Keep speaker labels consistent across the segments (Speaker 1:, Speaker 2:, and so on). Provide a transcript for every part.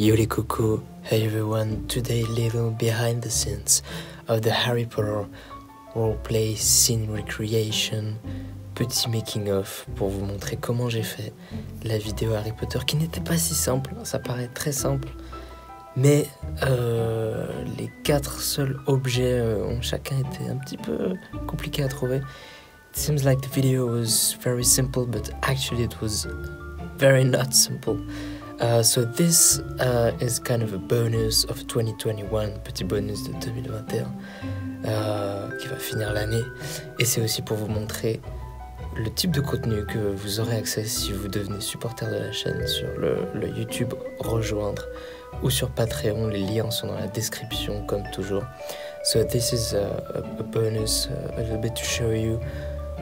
Speaker 1: Yo les cocos, hey everyone, today little behind the scenes of the Harry Potter roleplay scene recreation, petit making of pour vous montrer comment j'ai fait la vidéo Harry Potter qui n'était pas si simple, ça paraît très simple, mais les 4 seuls objets ont chacun été un petit peu compliqués à trouver. It seems like the video was very simple, but actually it was very not simple. So this is kind of a bonus of 2021, petit bonus de 2021 qui va finir l'année. Et c'est aussi pour vous montrer le type de contenu que vous aurez accès si vous devenez supporter de la chaîne sur le YouTube Rejoindre ou sur Patreon. Les liens sont dans la description comme toujours. So this is a bonus a little bit to show you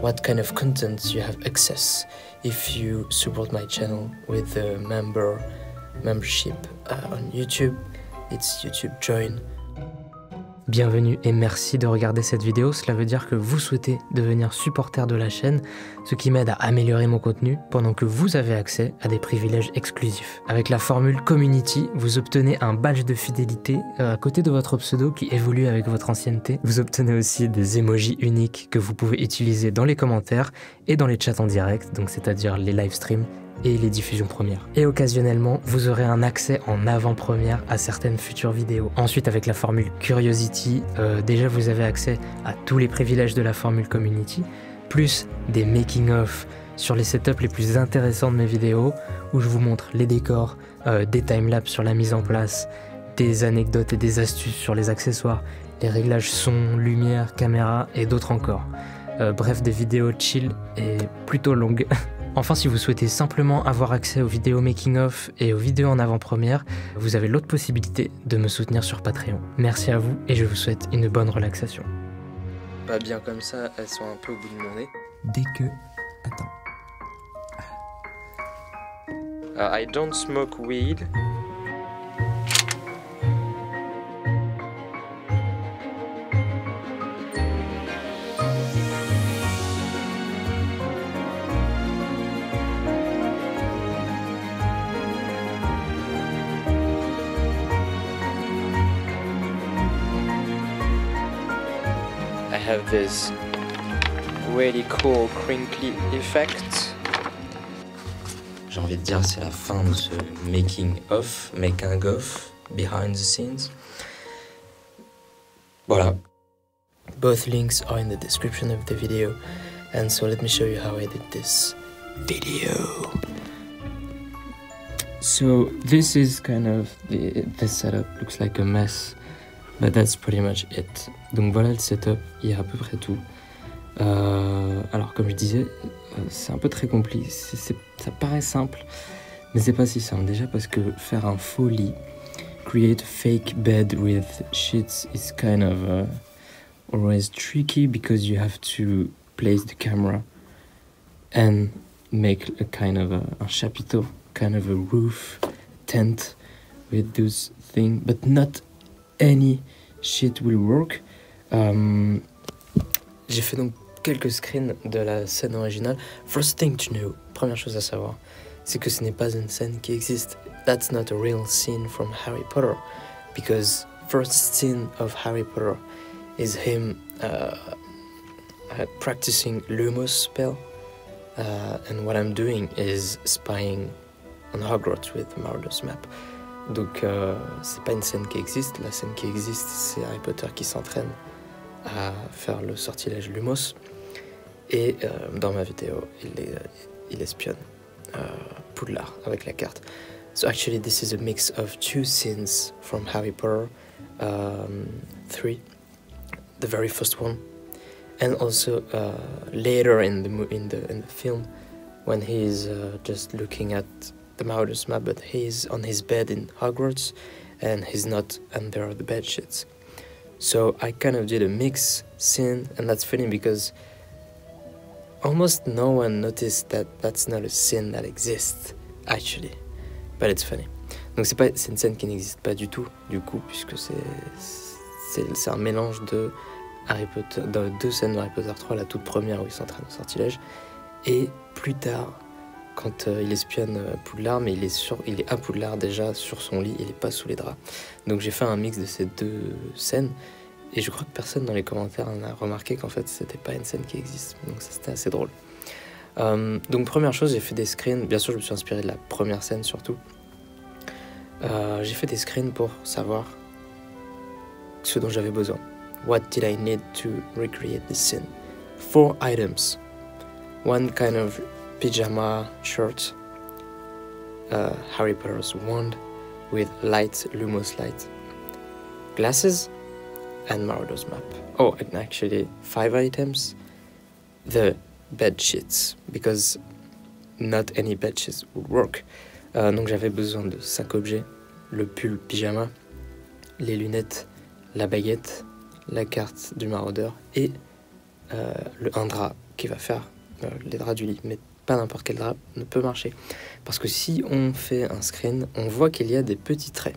Speaker 1: what kind of content you have access if you support my channel with the membership on YouTube. It's YouTube Join. Bienvenue et merci de regarder cette vidéo. Cela veut dire que vous souhaitez devenir supporter de la chaîne, ce qui m'aide à améliorer mon contenu pendant que vous avez accès à des privilèges exclusifs. Avec la formule Community, vous obtenez un badge de fidélité à côté de votre pseudo qui évolue avec votre ancienneté. Vous obtenez aussi des emojis uniques que vous pouvez utiliser dans les commentaires et dans les chats en direct, donc c'est-à-dire les live streams et les diffusions premières. Et occasionnellement, vous aurez un accès en avant-première à certaines futures vidéos. Ensuite, avec la formule Curiosity, déjà vous avez accès à tous les privilèges de la formule Community, plus des making-of sur les setups les plus intéressants de mes vidéos, où je vous montre les décors, des timelapses sur la mise en place, des anecdotes et des astuces sur les accessoires, les réglages son, lumière, caméra et d'autres encore. Bref, des vidéos chill et plutôt longues. Enfin, si vous souhaitez simplement avoir accès aux vidéos making-of et aux vidéos en avant-première, vous avez l'autre possibilité de me soutenir sur Patreon. Merci à vous et je vous souhaite une bonne relaxation. Pas bien comme ça, elles sont un peu au bout de mon nez. Dès que... Attends. I don't smoke weed. I have this really cool crinkly effect. J'ai envie de dire c'est la fin de ce making of, behind the scenes. Voilà. Both links are in the description of the video, and so let me show you how I did this video. So this is kind of the setup. Looks like a mess. But that's pretty much it. Donc voilà le setup, il y a à peu près tout. Alors comme je disais, c'est un peu très compliqué, ça paraît simple, mais c'est pas si simple. Déjà parce que faire un faux lit, create a fake bed with sheets is kind of always tricky because you have to place the camera and make a kind of un chapiteau, kind of a roof tent with those things, but not any shit will work. J'ai fait donc quelques screens de la scène originale. First thing to know, première chose à savoir, c'est que ce n'est pas une scène qui existe. That's not a real scene from Harry Potter, because first scene of Harry Potter is him practicing Lumos spell, and what I'm doing is spying on Hogwarts with Marauders map. Donc c'est pas une scène qui existe, la scène qui existe c'est Harry Potter qui s'entraîne à faire le sortilège Lumos et dans ma vidéo il espionne Poudlard avec la carte. So actually this is a mix of 2 scenes from Harry Potter 3, the very first one, and also later in the film when he is just looking at the Marauders map, but he's on his bed in Hogwarts and he's not under the bed sheets. So I kind of did a mix scene, and that's funny because almost no one noticed that that's not a scene that exists actually, but it's funny. Donc c'est une scène qui n'existe pas du tout du coup, puisque c'est un mélange de Harry Potter, de 2 scènes de Harry Potter 3, la toute première où il s'entraîne au sortilège, et plus tard quand il espionne Poudlard, mais il est à Poudlard déjà sur son lit, il est pas sous les draps. Donc j'ai fait un mix de ces deux scènes, et je crois que personne dans les commentaires n'a remarqué qu'en fait c'était pas une scène qui existe, donc ça c'était assez drôle. Donc première chose, j'ai fait des screens, bien sûr je me suis inspiré de la première scène surtout. J'ai fait des screens pour savoir ce dont j'avais besoin. What did I need to recreate this scene? 4 items. One kind of pyjama shirt, Harry Potter's wand with light, Lumos light, glasses, and Marauder's map. Oh, and actually 5 items. The bed sheets, because not any bed sheets would work. Donc j'avais besoin de 5 objets: le pull pyjama, les lunettes, la baguette, la carte du maraudeur et un drap qui va faire les draps du lit. Mais pas n'importe quel drap ne peut marcher, parce que si on fait un screen, on voit qu'il y a des petits traits.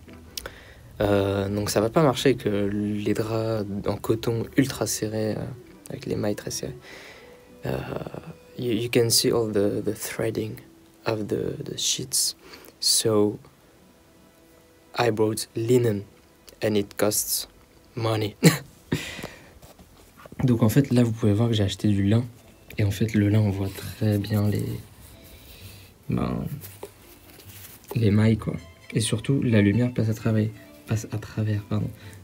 Speaker 1: Donc ça va pas marcher que les draps en coton ultra serrés, avec les mailles très serrées. You can see all the threading of the sheets. So I brought linen and it costs money. Donc en fait là vous pouvez voir que j'ai acheté du lin, et en fait le lin on voit très bien les mailles quoi, et surtout la lumière passe à travers.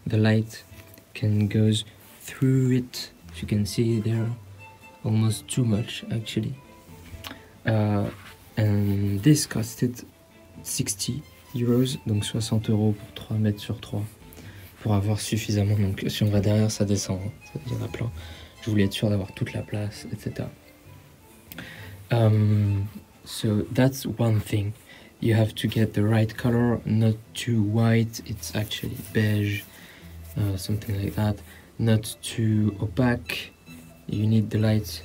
Speaker 1: The light can goes through it. You can see there almost too much actually. And this costed 60 euros, donc 60 € pour 3 mètres sur 3, pour avoir suffisamment. Donc si on va derrière ça descend, hein, il y en a plein. Je voulais être sûr d'avoir toute la place, etc. So that's one thing. You have to get the right color, not too white, it's actually beige, something like that. Not too opaque. You need the light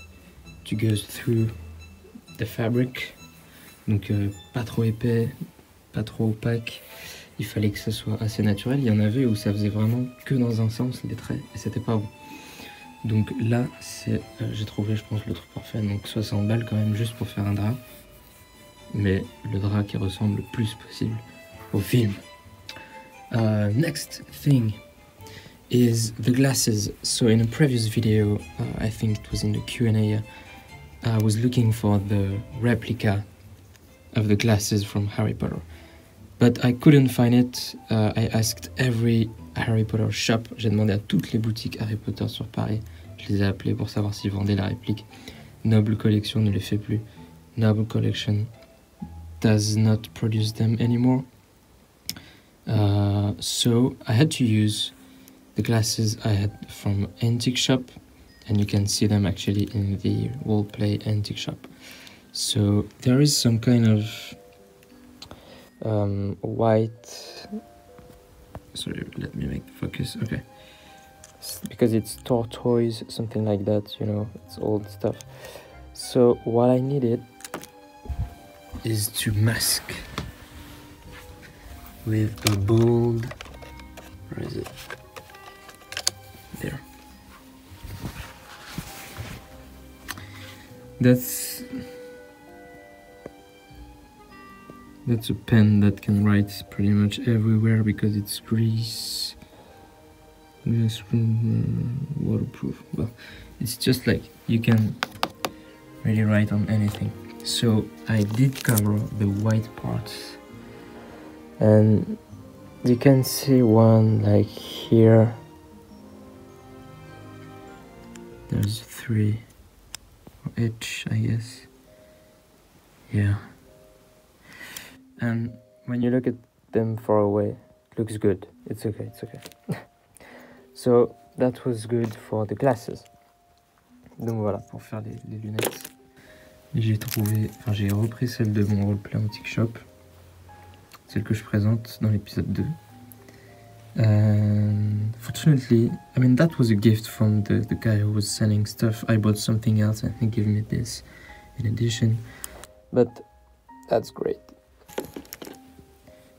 Speaker 1: to go through the fabric. Donc pas trop épais, pas trop opaque. Il fallait que ça soit assez naturel. Il y en avait où ça faisait vraiment que dans un sens les traits, et c'était pas bon. Donc là, j'ai trouvé, je pense, le truc parfait. Donc 60 balles quand même juste pour faire un drap, mais le drap qui ressemble le plus possible au film. Next thing is the glasses. So in a previous video, I think it was in the Q&A, I was looking for the replica of the glasses from Harry Potter, but I couldn't find it. I asked every Harry Potter shop. J'ai demandé à toutes les boutiques Harry Potter sur Paris. Je les ai appelés pour savoir s'ils vendaient la réplique. Noble Collection ne les fait plus. Noble Collection does not produce them anymore. So I had to use the glasses I had from Antique Shop, and you can see them actually in the Wallplay Antique Shop. So there is some kind of white. Sorry, let me make the focus. Okay, because it's tortoise, something like that. You know, it's old stuff. So what I needed is to mask with a bold. Where is it? There. That's a pen that can write pretty much everywhere because it's grease, waterproof. Well, it's just like you can really write on anything. So I did cover the white parts, and you can see one like here. There's 3 or each, I guess. Yeah. And when you look at them far away, it looks good. It's okay, it's okay. So that was good for the glasses. Donc voilà, pour faire les lunettes. J'ai repris celle de mon roleplay Antique Shop, celle que je présente dans l'épisode 2. And fortunately, I mean, that was a gift from the guy who was selling stuff. I bought something else and he gave me this in addition. But that's great.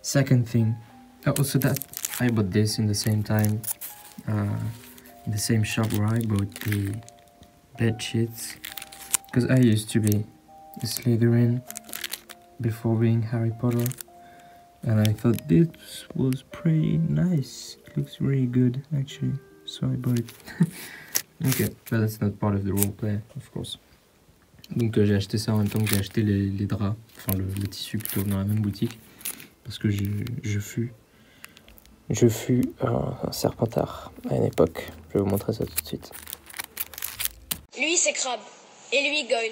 Speaker 1: Second thing, also that I bought this in the same time, in the same shop where I bought the bed sheets, because I used to be a Slytherin before being Harry Potter, and I thought this was pretty nice. It looks really good actually, so I bought it. Ok, but that's not part of the roleplay, of course. Donc j'ai acheté ça en même temps que j'ai acheté les draps, enfin le tissu plutôt, dans la même boutique, parce que je fus un serpentard à une époque. Je vais vous montrer ça tout de suite.
Speaker 2: Lui c'est Crabbe, et lui Goyle.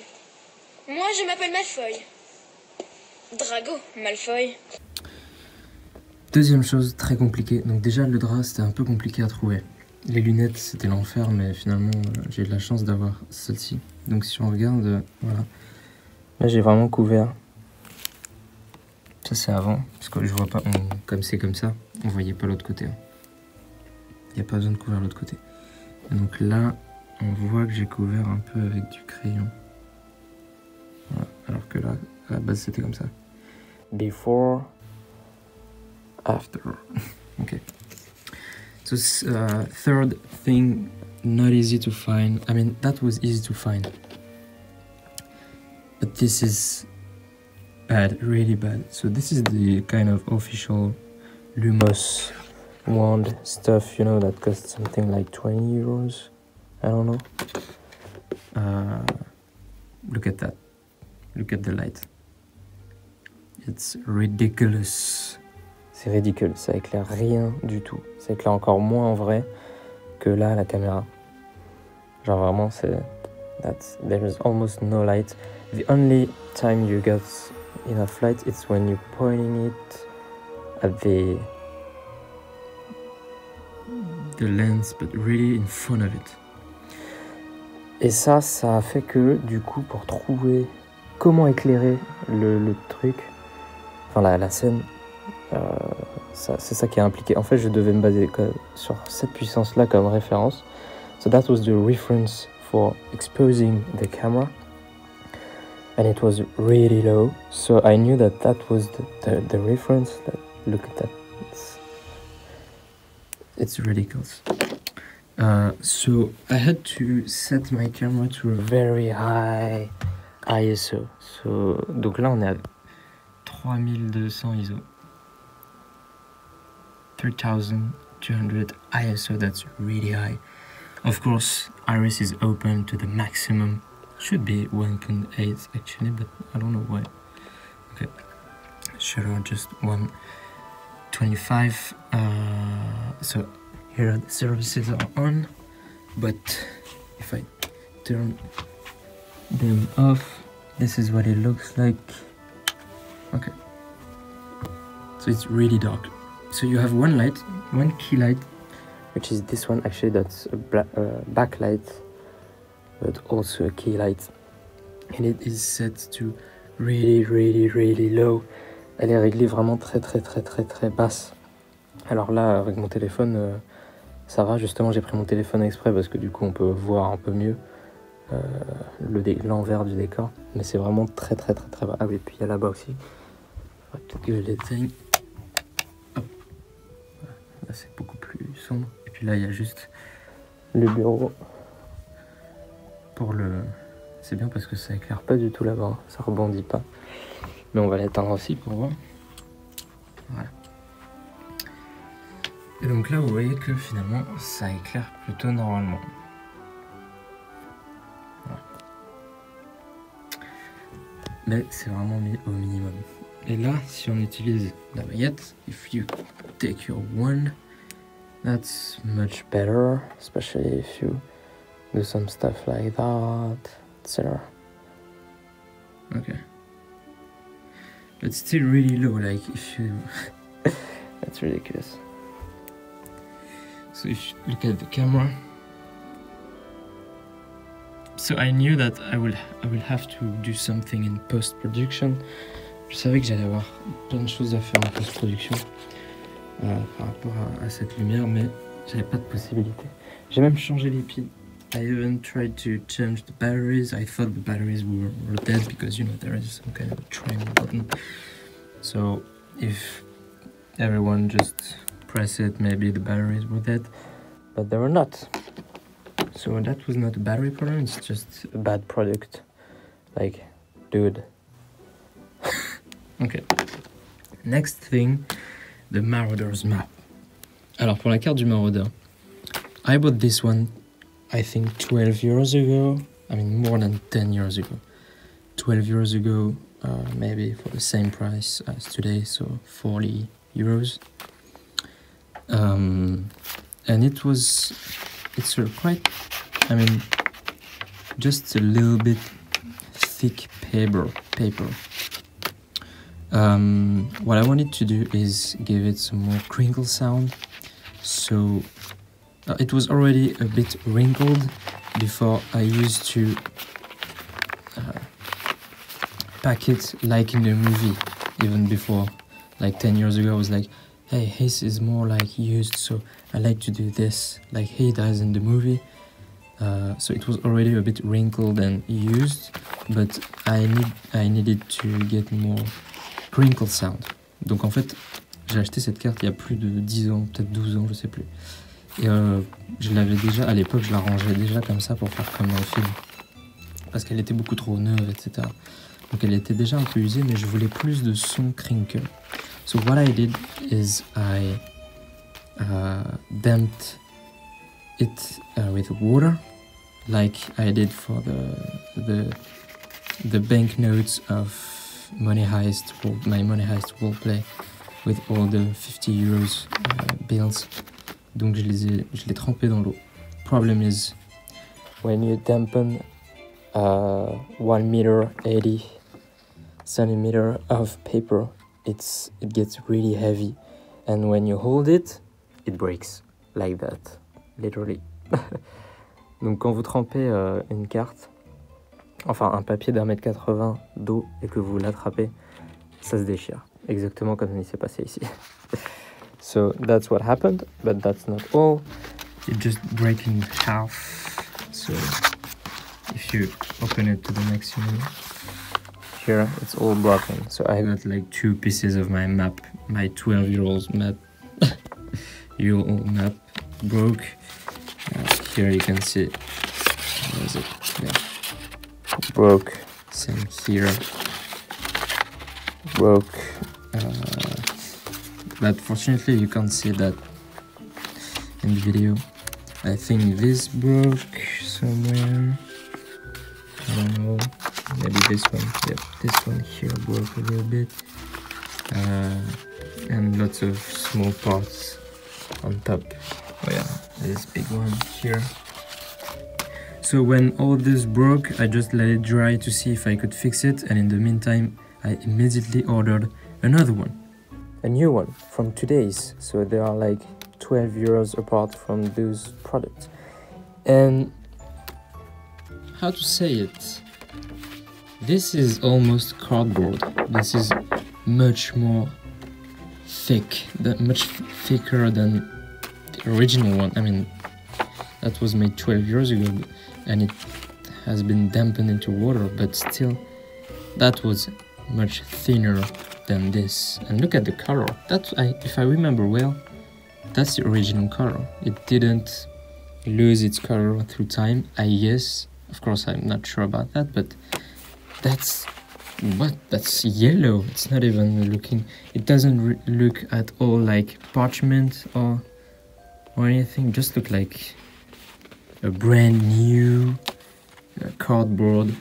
Speaker 2: Moi je m'appelle Malfoy. Drago Malfoy.
Speaker 1: Deuxième chose très compliquée, donc déjà le drap c'était un peu compliqué à trouver. Les lunettes c'était l'enfer, mais finalement j'ai eu de la chance d'avoir celle-ci. Donc si on regarde, voilà. Là j'ai vraiment couvert. Ça c'est avant, parce que je vois pas, comme c'est comme ça, on voyait pas l'autre côté. Il n'y a pas besoin de couvrir l'autre côté. Et donc là, on voit que j'ai couvert un peu avec du crayon. Voilà. Alors que là, à la base c'était comme ça. Before, after. Okay. So third thing, not easy to find. I mean, that was easy to find. But this is bad, really bad. So this is the kind of official Lumos wand stuff, you know, that costs something like 20 euros. I don't know. Look at that. Look at the light. It's ridiculous. C'est ridicule, ça éclaire rien du tout. Ça éclaire encore moins en vrai que là à la caméra. Genre vraiment there is almost no light. The only time you get enough light is when you're pointing it at the lens, but really in front of it. Et ça a fait que du coup pour trouver comment éclairer le truc, enfin la scène, c'est ça qui est impliqué. En fait, je devais me baser sur cette puissance-là comme référence. So that was the reference for exposing the camera. And it was really low. So I knew that was the reference. Look at that. It's ridiculous. So I had to set my camera to a very high ISO. Donc là, on est à 3200 ISO. 3200 ISO, that's really high. Of course, Iris is open to the maximum. Should be 1.8 actually, but I don't know why. Okay, shutter just 125. So here the services are on, but if I turn them off, this is what it looks like. Okay, so it's really dark. So you have one key light, which is this one. Actually, that's a backlight, but also a key light, and it is set to really low. Elle est réglée vraiment très basse. Alors là, avec mon téléphone, ça va. Justement, j'ai pris mon téléphone exprès parce que du coup, on peut voir un peu mieux l'envers du décor. Mais c'est vraiment très bas. Ah oui, puis il y a là-bas aussi. Peut-être que je l'éteigne. Là c'est beaucoup plus sombre. Et puis là il y a juste le bureau pour le... C'est bien parce que ça éclaire pas du tout là-bas, hein. Ça rebondit pas. Mais on va l'éteindre aussi pour voir. Voilà. Et donc là vous voyez que finalement ça éclaire plutôt normalement. Voilà. Mais c'est vraiment mis au minimum. Et là, si on utilise la baguette, if you take your wand, that's much better, especially if you do some stuff like that, etc. Okay. But still really low, like if you... That's ridiculous. So if you look at the camera, so I knew that I will have to do something in post-production. Je savais que j'allais avoir plein de choses à faire en post-production par rapport à cette lumière, mais j'avais pas de possibilité. J'ai même changé les piles. I even tried to change the batteries. I thought the batteries were dead because, you know, there is some kind of trim button. So if everyone just press it, maybe the batteries were dead, but they were not. So that was not a battery problem, it's just a bad product. Like, dude. Ok. Next thing, the Marauder's map. Alors pour la carte du Marauder, I bought this one, I think 12 years ago. I mean more than 10 years ago. 12 years ago, maybe for the same price as today, so 40 euros. And it's a quite, I mean, just a little bit thick paper. What I wanted to do is give it some more crinkle sound. So it was already a bit wrinkled before I used to pack it like in a movie. Even before, like 10 years ago, I was like, hey, his is more like used, so I like to do this like he does in the movie. So it was already a bit wrinkled and used, but I needed to get more crinkle sound. Donc en fait, j'ai acheté cette carte il y a plus de 10 ans, peut-être 12 ans, je sais plus. Et je l'avais déjà, à l'époque, je la rangeais déjà comme ça pour faire comme dans le film. Parce qu'elle était beaucoup trop neuve, etc. Donc elle était déjà un peu usée, mais je voulais plus de son crinkle. So what I did is I damped it with water, like I did for the banknotes of Money Heist, my Money Heist roleplay with all the 50 euros bills. Donc je l'ai trempé dans l'eau. Problem is, when you dampen 1 meter 80 centimeter of paper, it gets really heavy, and when you hold it, it breaks like that, literally. Donc quand vous trempez une carte, enfin un papier d'1,80 m d'eau et que vous l'attrapez, ça se déchire, exactement comme il s'est passé ici. So that's what happened, but that's not all. It just breaks in half. So if you open it to the maximum, here it's all broken. So I got like 2 pieces of my map, my 12-year-old map, map broke. Here you can see, where is it? Yeah. Broke. Same here. Broke. But fortunately you can't see that in the video. I think this broke somewhere. I don't know. Maybe this one. Yep, this one here broke a little bit. And lots of small parts on top. Oh yeah, this big one here. So when all this broke, I just let it dry to see if I could fix it, and in the meantime I immediately ordered another one. A new one from today's, so they are like 12 euros apart from those products. And how to say it? This is almost cardboard. This is much more thick, much thicker than the original one. I mean, that was made 12 years ago, and it has been dampened into water, but still, that was much thinner than this. And look at the color. If I remember well, that's the original color. It didn't lose its color through time, I guess. Of course, I'm not sure about that, but that's yellow. It's not even looking, it doesn't look at all like parchment or anything. Just look like a brand new cardboard.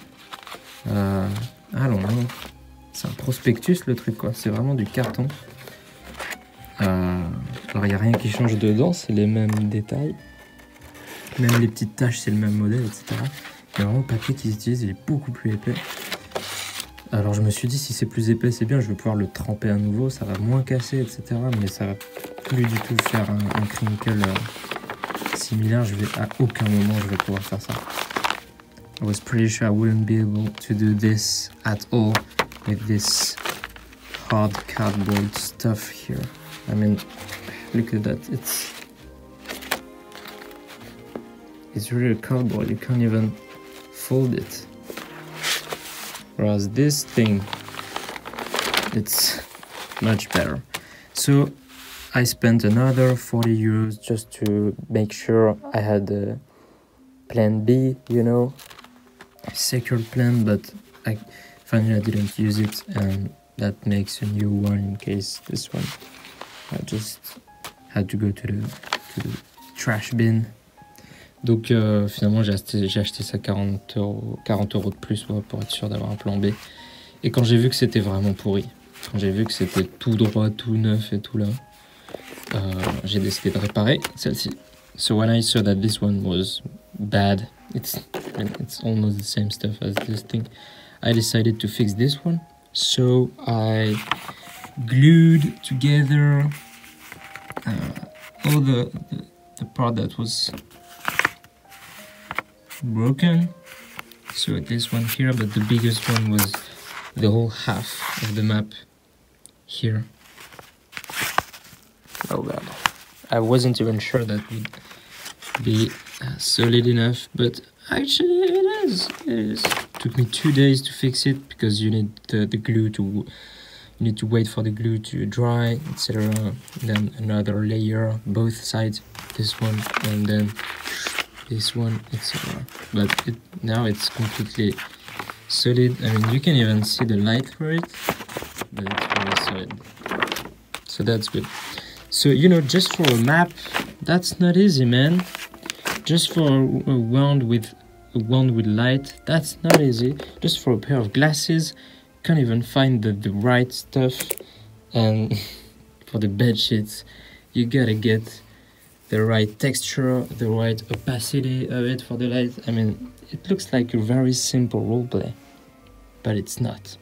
Speaker 1: I don't know. C'est un prospectus le truc quoi. C'est vraiment du carton. Alors il n'y a rien qui change dedans, c'est les mêmes détails. Même les petites taches, c'est le même modèle, etc. Mais vraiment le papier qu'ils utilisent, il est beaucoup plus épais. Alors je me suis dit, si c'est plus épais, c'est bien, je vais pouvoir le tremper à nouveau, ça va moins casser, etc. Mais ça va plus du tout faire un crinkle similaire. À aucun moment je vais pouvoir faire ça. I was pretty sure I wouldn't be able to do this at all with this hard cardboard stuff here. I mean, look at that, it's really cardboard, you can't even fold it. Whereas this thing, it's much better. So I spent another 40 euros just to make sure I had a plan B, you know, a secured plan, but finally I didn't use it, and that makes a new one in case this one I just had to go to the trash bin. Donc finalement j'ai acheté ça 40 € de plus pour être sûr d'avoir un plan B. Et quand j'ai vu que c'était vraiment pourri, quand j'ai vu que c'était tout droit, tout neuf et tout là, j'ai décidé de réparer celle-ci. So when I saw that this one was bad, it's almost the same stuff as this thing, I decided to fix this one. So I glued together all the part that was broken. So this one here, but the biggest one was the whole half of the map here. Oh god, I wasn't even sure that would be solid enough, but actually it is. It took me 2 days to fix it because you need the glue you need to wait for the glue to dry, etc. Then another layer, both sides, this one and then this one, etc. But now it's completely solid. I mean, you can even see the light through it, but it's very solid. So that's good. So, you know, just for a map, that's not easy, man. Just for a wand with light, that's not easy. Just for a pair of glasses, can't even find the right stuff. And for the bed sheets, you gotta get the right texture, the right opacity of it for the light. I mean, it looks like a very simple roleplay, but it's not.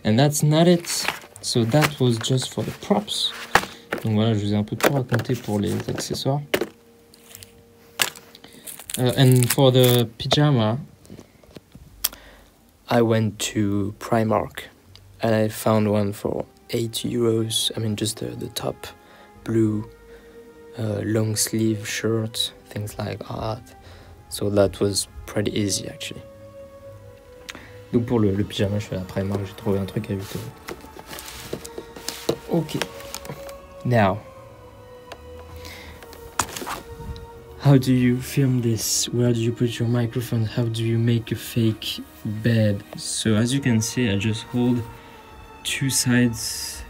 Speaker 1: And that's not it. So that was just for the props. Donc voilà, je vous ai un peu tout raconté pour les accessoires. And for the pyjama, I went to Primark and I found one for 8 euros. I mean, just the top blue long sleeve shirt, things like that. So that was pretty easy actually. Donc pour le pyjama, je suis à la Primark, j'ai trouvé un truc à 8 euros. Ok. Now, how do you film this? Where do you put your microphone? How do you make a fake bed? So as you can see, I just hold 2 sides.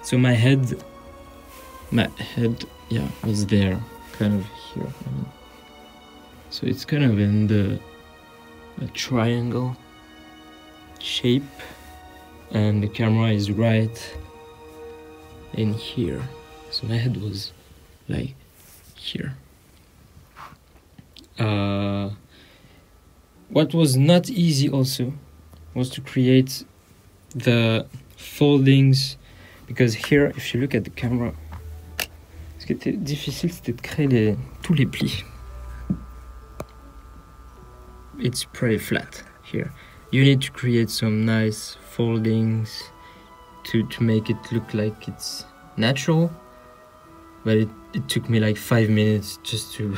Speaker 1: So my head, yeah, was there, kind of here. So it's kind of in a triangle shape, and the camera is right in here. So my head was like here. What was not easy also was to create the foldings, because here, if you look at the camera, ce qui était difficile, c'était de créer tous les plis. It's pretty flat here. You need to create some nice foldings to make it look like it's natural, but it took me like 5 minutes just to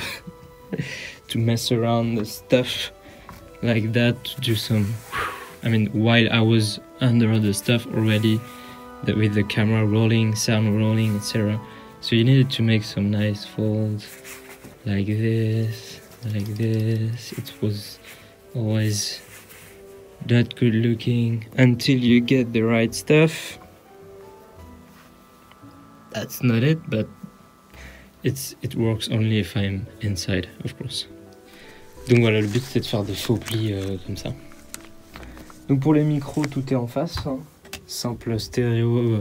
Speaker 1: to mess around the stuff like that, to do some, I mean, while I was under the stuff already, with the camera rolling, sound rolling, etc. So you needed to make some nice folds like this, like this. It was always not good looking until you get the right stuff. That's not it, but it works only if I'm inside, of course. Donc voilà, le but c'est de faire des faux plis comme ça. Donc pour les micros, tout est en face, hein. Simple stéréo,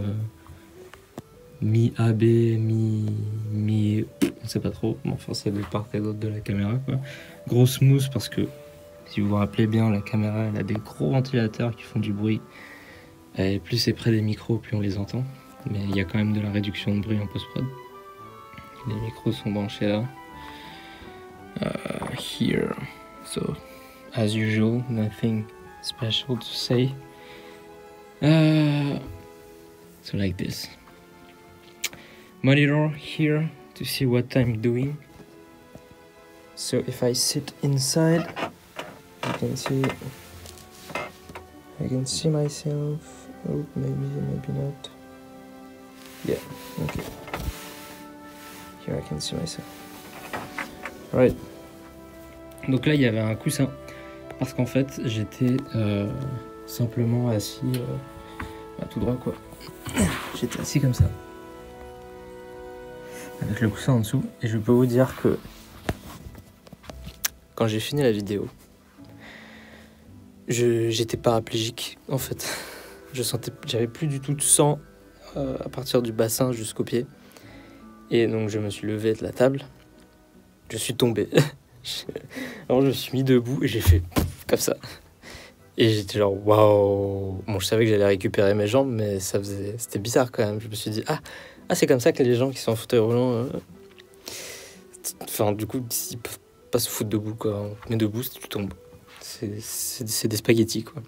Speaker 1: mi-AB, mi on sait pas trop, mais enfin c'est de part et d'autre de la caméra, quoi. Gros smooth parce que, si vous vous rappelez bien, la caméra elle a des gros ventilateurs qui font du bruit. Et plus c'est près des micros, plus on les entend. Mais il y a quand même de la réduction de bruit en post-prod. Les micros sont branchés là. Here. So, as usual, nothing special to say. So like this. Monitor here to see what I'm doing. So if I sit inside, you can see I can see myself. Oh, maybe not. Yeah, okay. Here I can see myself. Right. Donc là, il y avait un coussin. Parce qu'en fait, j'étais simplement assis tout droit quoi. J'étais assis comme ça, avec le coussin en dessous, et je peux vous dire que quand j'ai fini la vidéo, j'étais paraplégique en fait. J'avais plus du tout de sang à partir du bassin jusqu'aux pieds, et donc je me suis levé de la table, je suis tombé. Alors je me suis mis debout et j'ai fait comme ça. Et j'étais genre waouh. Bon, je savais que j'allais récupérer mes jambes, mais c'était bizarre quand même. Je me suis dit ah c'est comme ça que les gens qui sont en fauteuil roulant, enfin du coup ils peuvent pas se foutre debout quoi. On te met debout si tu tombes. C'est des spaghettis quoi.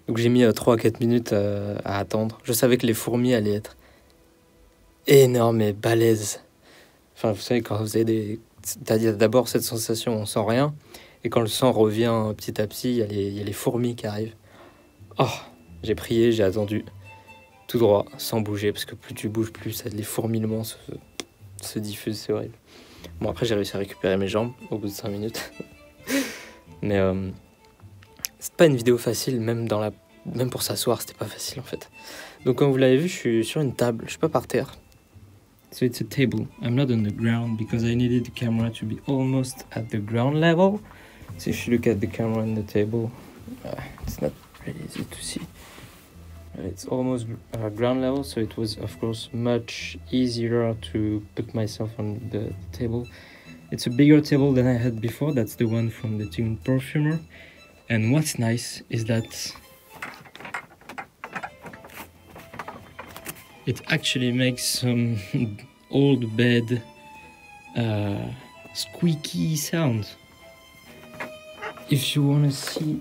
Speaker 1: Donc j'ai mis 3-4 minutes à attendre. Je savais que les fourmis allaient être énormes et balèzes. Enfin vous savez quand vous avez t'as d'abord cette sensation on sent rien. Et quand le sang revient petit à petit, il y a les fourmis qui arrivent. Oh, j'ai prié, j'ai attendu, tout droit, sans bouger, parce que plus tu bouges, plus les fourmillements se diffusent, c'est horrible. Bon, après, j'ai réussi à récupérer mes jambes au bout de 5 minutes. Mais c'est pas une vidéo facile, même pour s'asseoir, c'était pas facile en fait. Donc, comme vous l'avez vu, je suis sur une table, je suis pas par terre. So it's a table. I'm not on the ground because I needed the camera to be almost at the ground level. So if you look at the camera on the table, it's not really easy to see. It's almost ground level, so it was of course much easier to put myself on the table. It's a bigger table than I had before. That's the one from the Team Perfumer. And what's nice is that it actually makes some old bed squeaky sound. If you want to see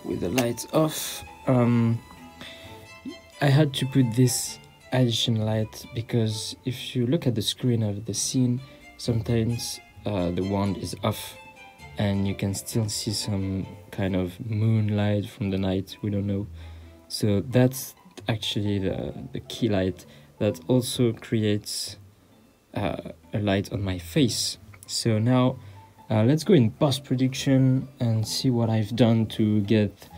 Speaker 1: with the lights off, I had to put this addition light because if you look at the screen of the scene, sometimes the wand is off and you can still see some kind of moonlight from the night, we don't know. So that's actually the key light that also creates a light on my face. So now let's go in post-production and see what I've done to get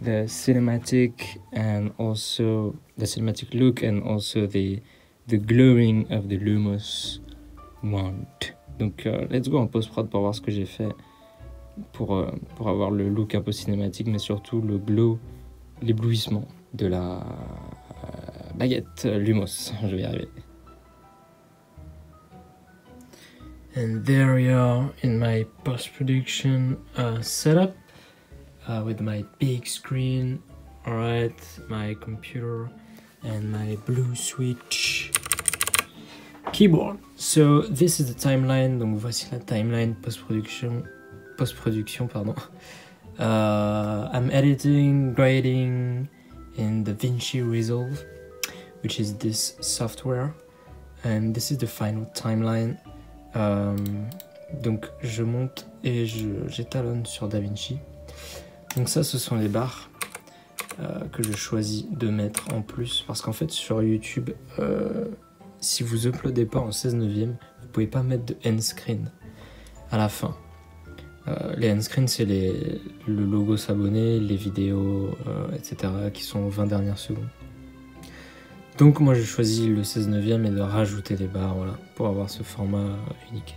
Speaker 1: the cinematic and also the cinematic look and also the glowing of the Lumos wand. Donc let's go en post-prod pour voir ce que j'ai fait pour avoir le look un peu cinématique, mais surtout le glow, l'éblouissement de la baguette Lumos. Je vais y arriver. And there we are in my post-production setup with my big screen, alright, my computer and my blue switch keyboard. So this is the timeline. Donc voici la timeline post-production pardon. I'm editing, grading in DaVinci Resolve, which is this software, and this is the final timeline. Donc je monte et j'étalonne sur DaVinci. Donc ça, ce sont les barres que je choisis de mettre en plus, parce qu'en fait sur YouTube, si vous uploadez pas en 16/9, vous pouvez pas mettre de end screen à la fin. Les end screen, c'est le logo s'abonner, les vidéos, etc. qui sont aux 20 dernières secondes. Donc moi je choisis le 16/9 et de rajouter des barres, voilà, pour avoir ce format unique.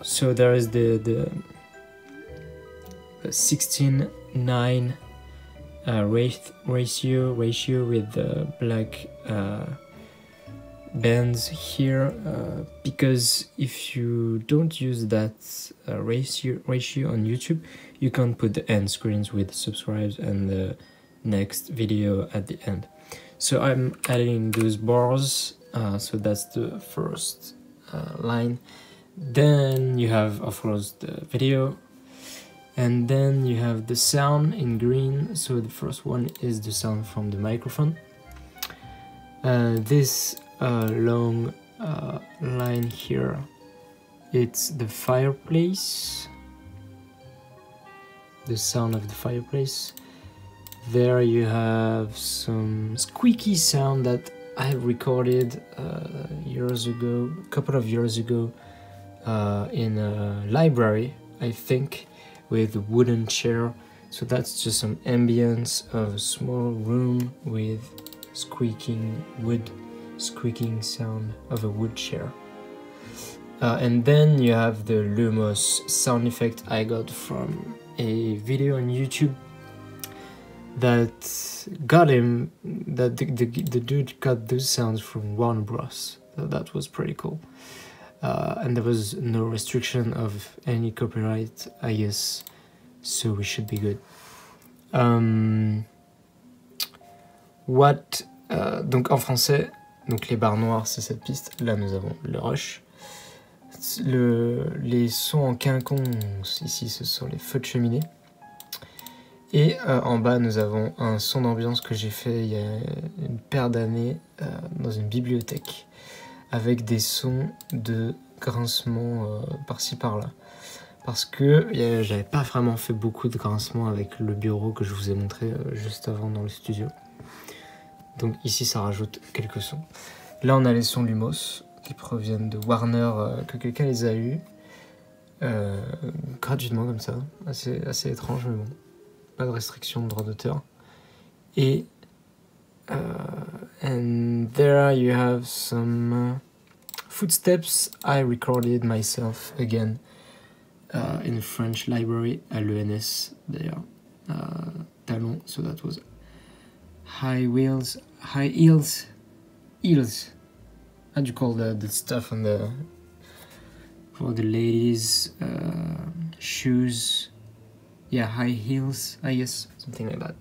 Speaker 1: So there is the 16:9 ratio with the black bands here, because if you don't use that ratio on YouTube, you can't put the end screens with subscribes and the next video at the end. So I'm adding those bars, so that's the first line. Then you have, of course, the video, and then you have the sound in green. So the first one is the sound from the microphone. This long line here, it's the fireplace, the sound of the fireplace. There you have some squeaky sound that I have recorded a couple of years ago, in a library, I think, with a wooden chair So that's just some ambience of a small room with squeaking sound of a wood chair. And then you have the Lumos sound effect I got from a video on YouTube that got him, that the dude got those sounds from Warner Bros. So that was pretty cool. And there was no restriction of any copyright, I guess, so we should be good. Donc en français, donc les barres noires c'est cette piste, là nous avons le rush. Les sons en quinconce, ici ce sont les feux de cheminée. Et en bas nous avons un son d'ambiance que j'ai fait il y a une paire d'années dans une bibliothèque, avec des sons de grincement par-ci par-là. Parce que j'avais pas vraiment fait beaucoup de grincement avec le bureau que je vous ai montré juste avant dans le studio. Donc ici ça rajoute quelques sons. Là on a les sons Lumos qui proviennent de Warner, que quelqu'un les a eus gratuitement comme ça. Assez étrange mais bon. Pas de restriction de droit d'auteur. Et and there you have some footsteps I recorded myself again in a French library à l'ENS d'ailleurs, Talon. So that was high heels. How do you call the stuff on the for the ladies shoes? Yeah, high heels, I guess, something like that.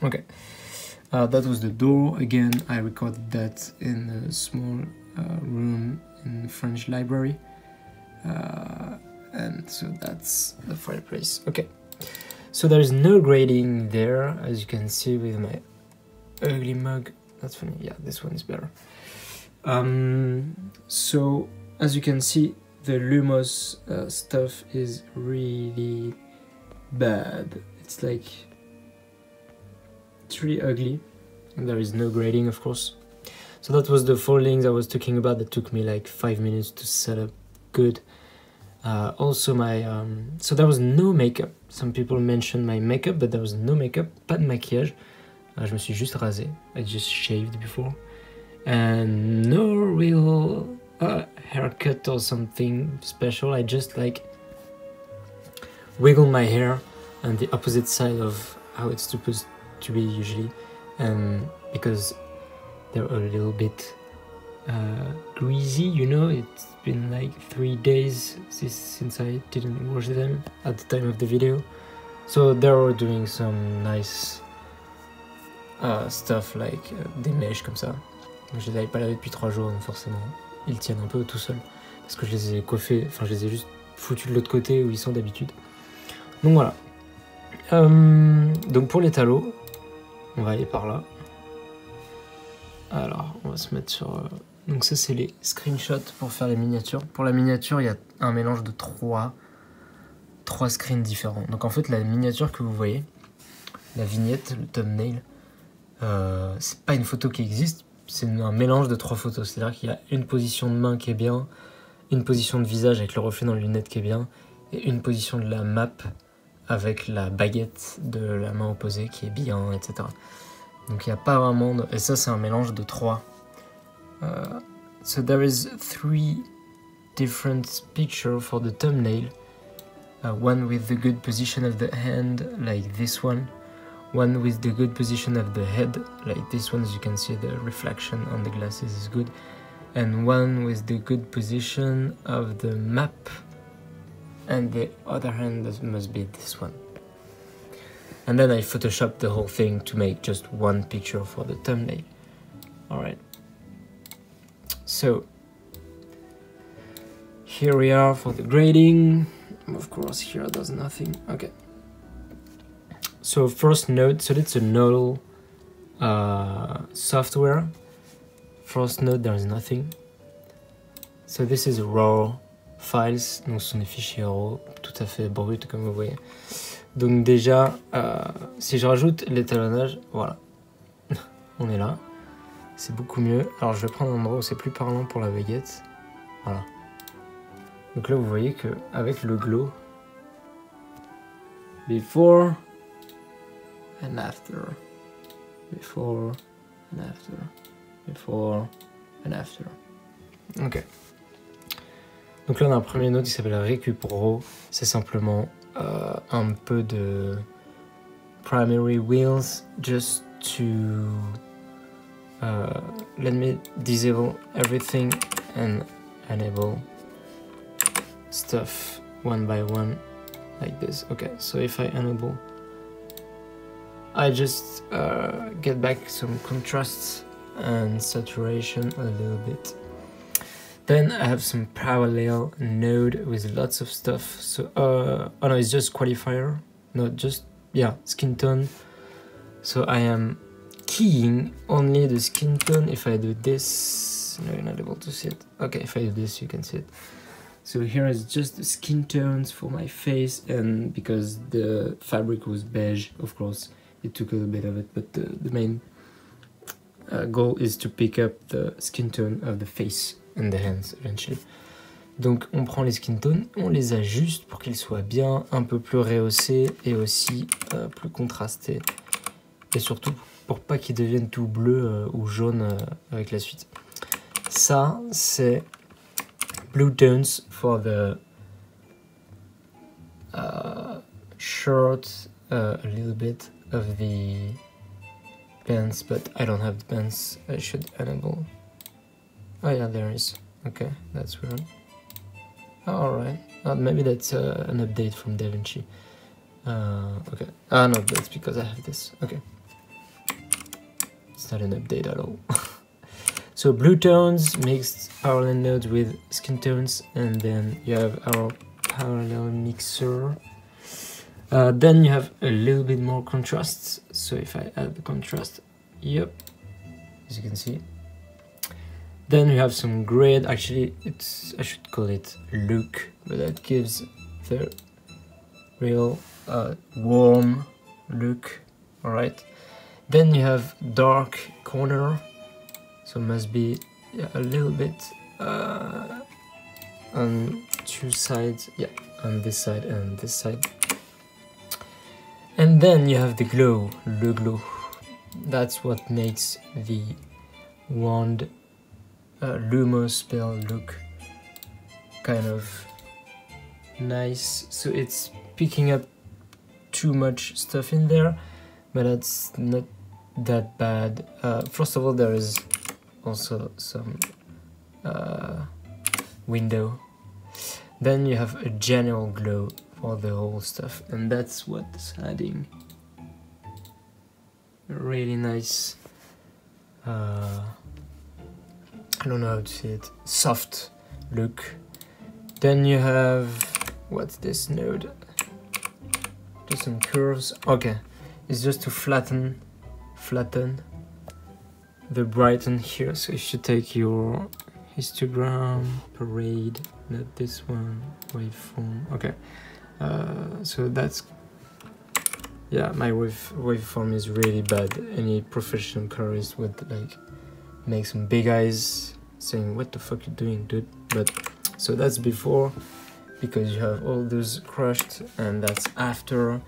Speaker 1: Okay, that was the door. Again, I recorded that in a small room in the French library. And so that's the fireplace. Okay, so there's no grading there, as you can see with my ugly mug. That's funny. Yeah, this one is better. So as you can see, the Lumos stuff is really bad. It's really ugly, and there is no grading, of course. So that was the foldings I was talking about that took me like 5 minutes to set up good. Also so there was no makeup. Some people mentioned my makeup, but there was no makeup, pas de maquillage. Je me suis juste rasé. I just shaved before. And no real haircut or something special. I just wiggle my hair on the opposite side of how it's supposed to be usually, and because they're a little bit greasy, you know, it's been like 3 days since I didn't wash them at the time of the video, so they're doing some nice stuff like des mèches comme ça. Je les avais pas lavés depuis 3 jours, donc forcément ils tiennent un peu tout seuls parce que je les ai coiffés, enfin je les ai juste foutus de l'autre côté où ils sont d'habitude. Donc voilà. Donc pour les talos, on va aller par là. Alors on va se mettre sur... Donc ça c'est les screenshots pour faire les miniatures. Pour la miniature il y a un mélange de 3 screens différents. Donc en fait la miniature que vous voyez, la vignette, le thumbnail, c'est pas une photo qui existe, c'est un mélange de 3 photos. C'est-à-dire qu'il y a une position de main qui est bien, une position de visage avec le reflet dans les lunettes qui est bien, et une position de la map avec la baguette de la main opposée qui est bien, etc. Donc il n'y a pas vraiment de... Et ça c'est un mélange de 3. So there is 3 different pictures for the thumbnail. One with the good position of the hand, like this one. One with the good position of the head, like this one, as you can see the reflection on the glasses is good. And one with the good position of the map, and the other hand must be this one. And then I photoshopped the whole thing to make just one picture for the thumbnail. Alright. So, here we are for the grading. Of course, here there's nothing. Okay. So first note, so it's a nodal software. First note, there is nothing. So this is raw files, donc ce sont des fichiers RAW, tout à fait bruts comme vous voyez. Donc déjà, si je rajoute l'étalonnage, voilà, on est là, c'est beaucoup mieux. Alors je vais prendre un endroit où c'est plus parlant pour la baguette, voilà. Donc là vous voyez que avec le glow, before and after, before and after, before and after. Ok. Donc là on a un premier note qui s'appelle Recupero. C'est simplement un peu de primary wheels just to let me disable everything and enable stuff one by one like this. Okay, so if I enable, I just get back some contrasts and saturation a little bit. Then I have some parallel node with lots of stuff. So oh no, it's just qualifier, not just, yeah, skin tone. So I am keying only the skin tone. If I do this, no, you're not able to see it. Okay, if I do this, you can see it. So here is just the skin tones for my face, and because the fabric was beige, of course, it took a little bit of it, but the main goal is to pick up the skin tone of the face and the hands eventually. Donc on prend les skin tones, on les ajuste pour qu'ils soient bien un peu plus rehaussés et aussi plus contrastés. Et surtout pour pas qu'ils deviennent tout bleus ou jaunes avec la suite. Ça c'est blue tones for the short a little bit of the pants, but I don't have the pants. I should enable. Oh yeah, there is. Okay, that's weird. Alright, maybe that's an update from DaVinci. Okay, no, that's because I have this. Okay, it's not an update at all. So blue tones mixed parallel nodes with skin tones, and then you have our parallel mixer. Then you have a little bit more contrasts. So if I add the contrast, yep, as you can see. Then we have some grid. Actually, I should call it look, but that gives the real warm look. All right. Then you have dark corner. So must be a little bit on two sides. Yeah, on this side and this side. And then you have the glow, le glow. That's what makes the wand Lumos spell look kind of nice. So it's picking up too much stuff in there, but that's not that bad. First of all, there is also some window. Then you have a general glow for the whole stuff, and that's what's adding a really nice I don't know how to say it, soft look. Then you have, what's this node? Just some curves. Okay, it's just to flatten the brighten here. So if you take your histogram, parade, not this one, waveform, okay. So that's, yeah, my waveform is really bad. Any professional colorist would like make some big eyes saying what the fuck you doing, dude. But so that's before, because you have all those crushed, and that's after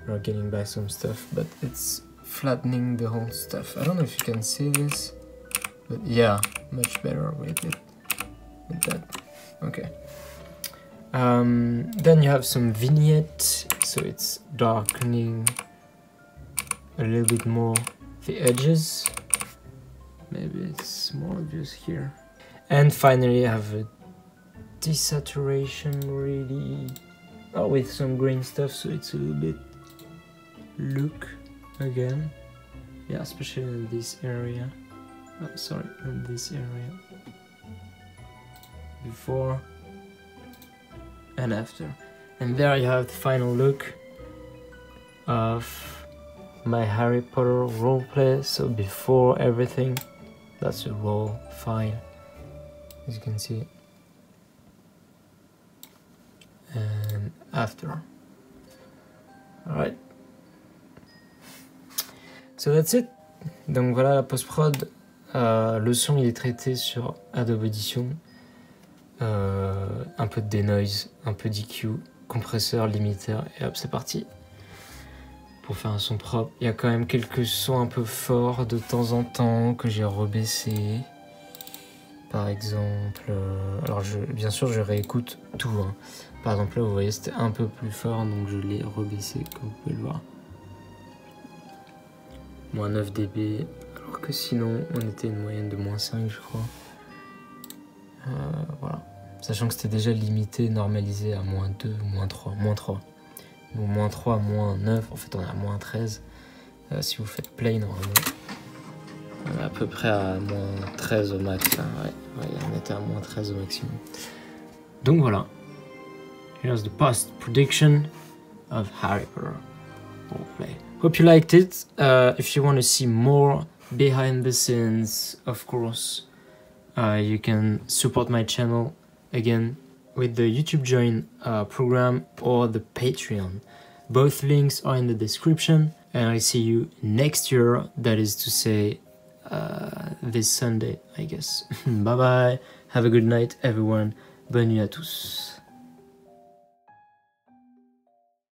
Speaker 1: you're getting back some stuff, but it's flattening the whole stuff. I don't know if you can see this, but yeah, much better with it, with that. Okay. Then you have some vignette, so it's darkening a little bit more the edges. Maybe it's more obvious here. And finally I have a desaturation, really, with some green stuff, so it's a little bit look again. Yeah, especially in this area. Oh, sorry, in this area. Before and after. And there you have the final look of my Harry Potter roleplay. So before everything, that's a raw file, as you can see. And after. Alright. So that's it. Donc voilà la post-prod. Le son il est traité sur Adobe Audition. Un peu de denoise, un peu d'EQ, compresseur, limiter, et hop c'est parti. pour faire un son propre. Il y a quand même quelques sons un peu forts de temps en temps que j'ai rebaissé. Par exemple, alors bien sûr je réécoute tout. Hein. Par exemple là vous voyez c'était un peu plus fort donc je l'ai rebaissé comme vous pouvez le voir. Moins 9 dB alors que sinon on était une moyenne de moins 5 je crois. Voilà. Sachant que c'était déjà limité, normalisé à moins 2, moins 3, moins 3. Donc moins 3, moins 9, en fait on est à moins 13. Si vous faites play normalement, on est à peu près à moins 13 au max. Hein. Ouais, on était à moins 13 au maximum. Donc voilà. Here's the past prediction of Harry Potter roleplay. Hope you liked it. If you want to see more behind the scenes, of course, you can support my channel again with the YouTube Join program or the Patreon. Both links are in the description, and I see you next year, that is to say this Sunday, I guess. Bye bye, have a good night everyone, bonne nuit à tous.